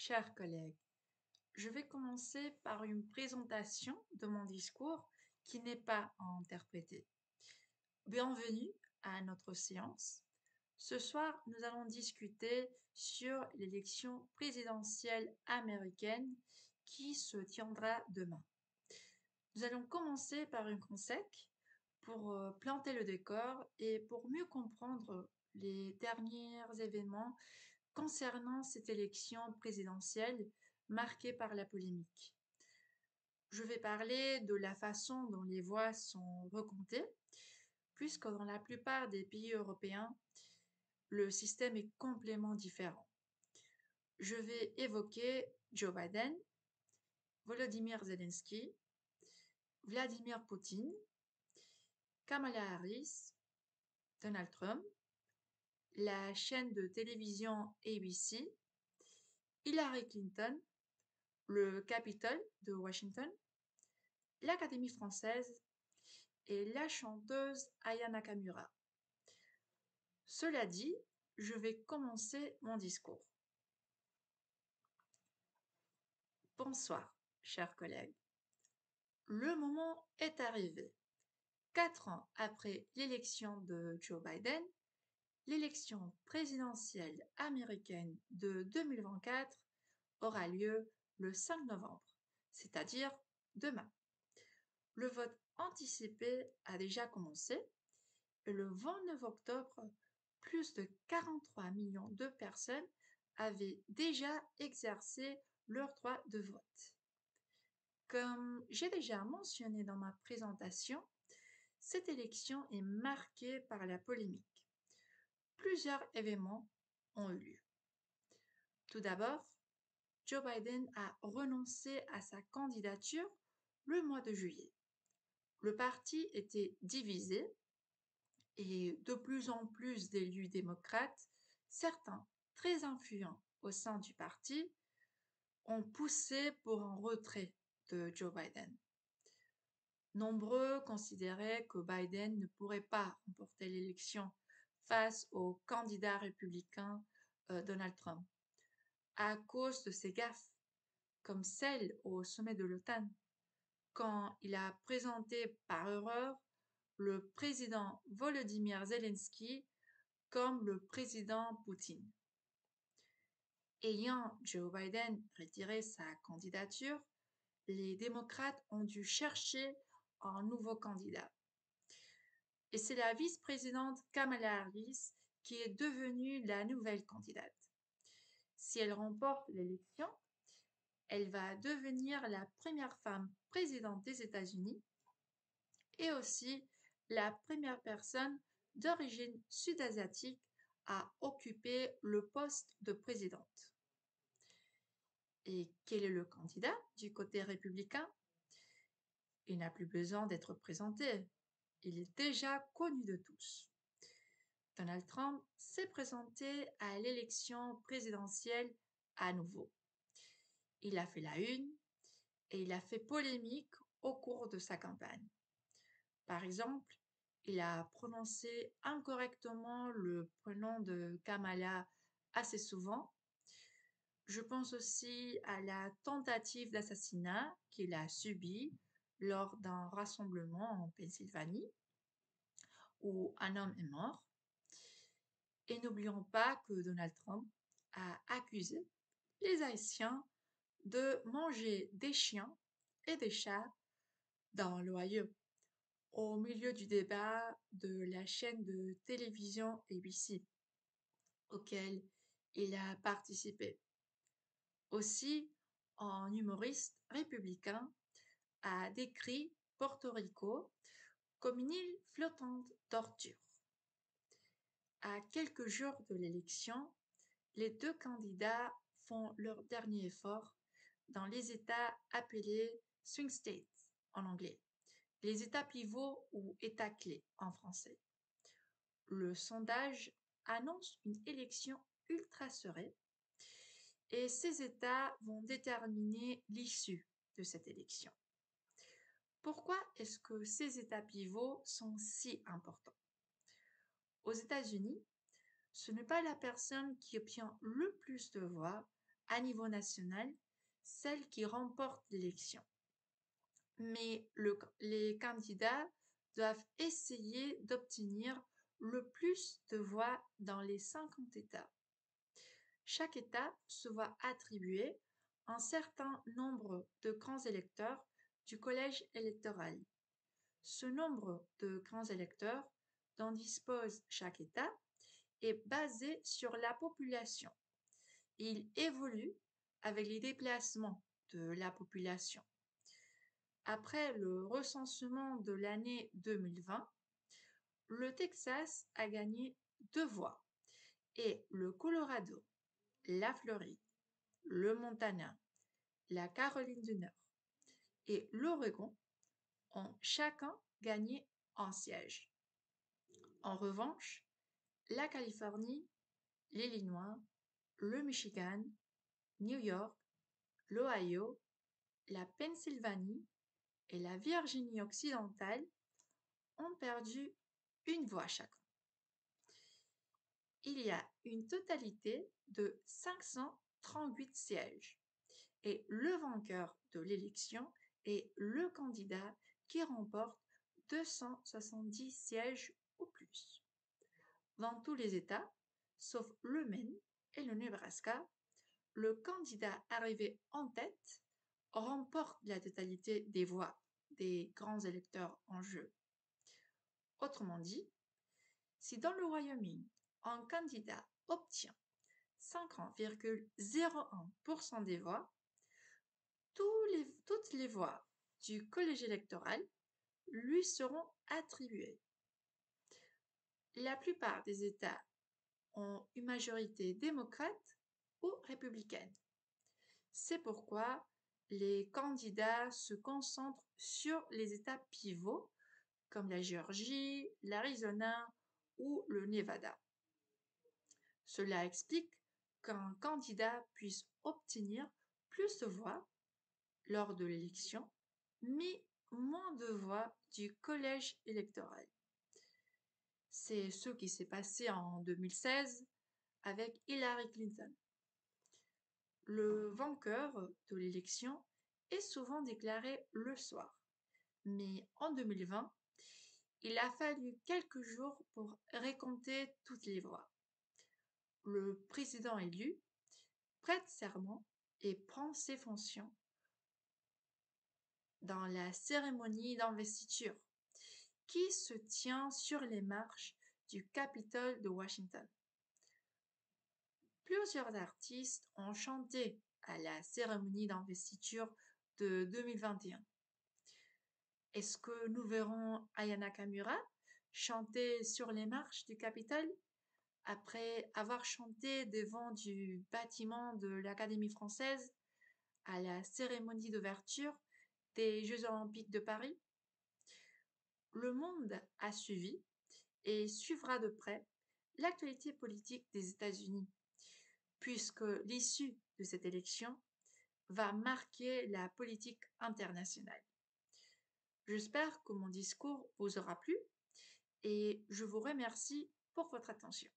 Chers collègues, je vais commencer par une présentation de mon discours qui n'est pas à interpréter. Bienvenue à notre séance. Ce soir, nous allons discuter sur l'élection présidentielle américaine qui se tiendra demain. Nous allons commencer par une consec pour planter le décor et pour mieux comprendre les derniers événements concernant cette élection présidentielle marquée par la polémique. Je vais parler de la façon dont les voix sont recomptées, puisque dans la plupart des pays européens, le système est complètement différent. Je vais évoquer Joe Biden, Volodymyr Zelensky, Vladimir Poutine, Kamala Harris, Donald Trump, la chaîne de télévision ABC, Hillary Clinton, le Capitole de Washington, l'Académie française et la chanteuse Aya Nakamura. Cela dit, je vais commencer mon discours. Bonsoir, chers collègues. Le moment est arrivé. 4 ans après l'élection de Joe Biden, l'élection présidentielle américaine de 2024 aura lieu le 5 novembre, c'est-à-dire demain. Le vote anticipé a déjà commencé et le 29 octobre, plus de 43 millions de personnes avaient déjà exercé leur droit de vote. Comme j'ai déjà mentionné dans ma présentation, cette élection est marquée par la polémique. Plusieurs événements ont eu lieu. Tout d'abord, Joe Biden a renoncé à sa candidature le mois de juillet. Le parti était divisé et de plus en plus d'élus démocrates, certains très influents au sein du parti, ont poussé pour un retrait de Joe Biden. Nombreux considéraient que Biden ne pourrait pas remporter l'élection face au candidat républicain Donald Trump à cause de ses gaffes, comme celle au sommet de l'OTAN, quand il a présenté par erreur le président Volodymyr Zelensky comme le président Poutine. Ayant Joe Biden retiré sa candidature, les démocrates ont dû chercher un nouveau candidat. Et c'est la vice-présidente Kamala Harris qui est devenue la nouvelle candidate. Si elle remporte l'élection, elle va devenir la première femme présidente des États-Unis et aussi la première personne d'origine sud-asiatique à occuper le poste de présidente. Et quel est le candidat du côté républicain? Il n'a plus besoin d'être présenté. Il est déjà connu de tous. Donald Trump s'est présenté à l'élection présidentielle à nouveau. Il a fait la une et il a fait polémique au cours de sa campagne. Par exemple, il a prononcé incorrectement le prénom de Kamala assez souvent. Je pense aussi à la tentative d'assassinat qu'il a subie lors d'un rassemblement en Pennsylvanie où un homme est mort. Et n'oublions pas que Donald Trump a accusé les Haïtiens de manger des chiens et des chats dans l'Ohio, au milieu du débat de la chaîne de télévision ABC, auquel il a participé. Aussi, un humoriste républicain a décrit Porto Rico comme une île flottante d'ordures. À quelques jours de l'élection, les deux candidats font leur dernier effort dans les États appelés swing states en anglais, les États pivots ou États clés en français. Le sondage annonce une élection ultra serrée et ces États vont déterminer l'issue de cette élection. Pourquoi est-ce que ces États pivots sont si importants? Aux États-Unis, ce n'est pas la personne qui obtient le plus de voix à niveau national celle qui remporte l'élection. Mais les candidats doivent essayer d'obtenir le plus de voix dans les 50 États. Chaque État se voit attribuer un certain nombre de grands électeurs du collège électoral. Ce nombre de grands électeurs dont dispose chaque État est basé sur la population. Il évolue avec les déplacements de la population. Après le recensement de l'année 2020, le Texas a gagné 2 voix et le Colorado, la Floride, le Montana, la Caroline du Nord et l'Oregon ont chacun gagné un siège. En revanche, la Californie, l'Illinois, le Michigan, New York, l'Ohio, la Pennsylvanie et la Virginie occidentale ont perdu une voix chacun. Il y a une totalité de 538 sièges et le vainqueur de l'élection est le candidat qui remporte 270 sièges ou plus. Dans tous les États, sauf le Maine et le Nebraska, le candidat arrivé en tête remporte la totalité des voix des grands électeurs en jeu. Autrement dit, si dans le Wyoming, un candidat obtient 50,01% des voix, toutes les voix du collège électoral lui seront attribuées. La plupart des États ont une majorité démocrate ou républicaine. C'est pourquoi les candidats se concentrent sur les États pivots comme la Géorgie, l'Arizona ou le Nevada. Cela explique qu'un candidat puisse obtenir plus de voix lors de l'élection, mais moins de voix du collège électoral. C'est ce qui s'est passé en 2016 avec Hillary Clinton. Le vainqueur de l'élection est souvent déclaré le soir, mais en 2020, il a fallu quelques jours pour récompter toutes les voix. Le président élu prête serment et prend ses fonctions dans la cérémonie d'investiture qui se tient sur les marches du Capitole de Washington. Plusieurs artistes ont chanté à la cérémonie d'investiture de 2021. Est-ce que nous verrons Aya Nakamura chanter sur les marches du Capitole après avoir chanté devant du bâtiment de l'Académie française à la cérémonie d'ouverture des Jeux olympiques de Paris? Le monde a suivi et suivra de près l'actualité politique des États-Unis, puisque l'issue de cette élection va marquer la politique internationale. J'espère que mon discours vous aura plu et je vous remercie pour votre attention.